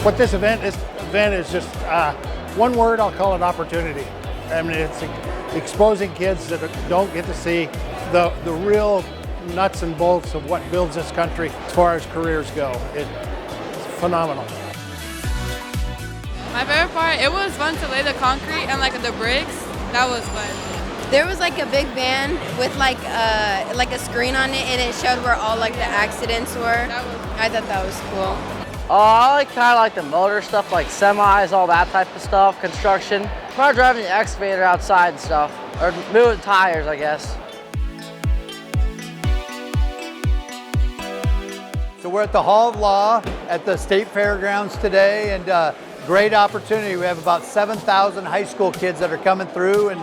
What this event is just one word, I'll call it opportunity. I mean, it's exposing kids that don't get to see the real nuts and bolts of what builds this country as far as careers go. It's phenomenal. My favorite part, it was fun to lay the concrete and like the bricks. That was fun. There was like a big van with like a screen on it, and it showed where all like the accidents were. I thought that was cool. I kind of like the motor stuff, like semis, all that type of stuff, construction. Probably driving the excavator outside and stuff, or moving tires, I guess. So we're at the Hall of Law at the State Fairgrounds today, and great opportunity. We have about 7,000 high school kids that are coming through, and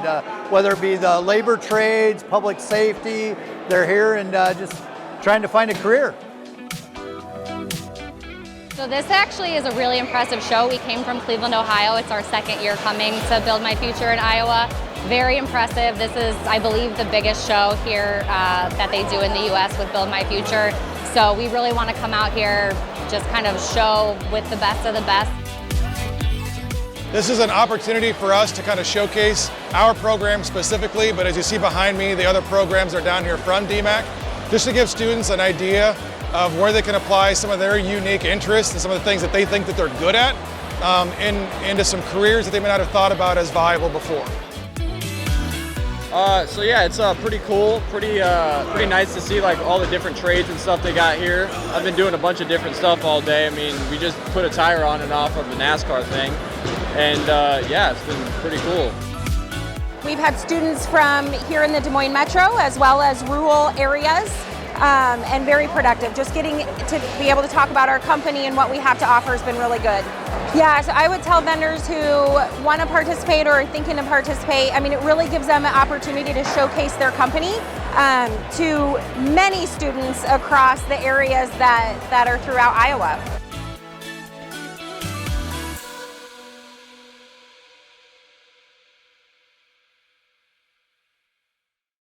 whether it be the labor trades, public safety, they're here and just trying to find a career. So this actually is a really impressive show. We came from Cleveland, Ohio. It's our second year coming to Build My Future in Iowa. Very impressive. This is, I believe, the biggest show here that they do in the U.S. with Build My Future. So we really want to come out here, just kind of show with the best of the best. This is an opportunity for us to kind of showcase our program specifically, but as you see behind me, the other programs are down here from DMAC, just to give students an idea of where they can apply some of their unique interests and some of the things that they think that they're good at into some careers that they may not have thought about as viable before. So yeah, it's pretty cool, pretty nice to see like all the different trades and stuff they got here. I've been doing a bunch of different stuff all day. I mean, we just put a tire on and off of the NASCAR thing, and yeah, it's been pretty cool. We've had students from here in the Des Moines Metro as well as rural areas, and very productive. Just getting to be able to talk about our company and what we have to offer has been really good. Yeah, so I would tell vendors who want to participate or are thinking to participate, I mean, it really gives them an opportunity to showcase their company to many students across the areas that are throughout Iowa.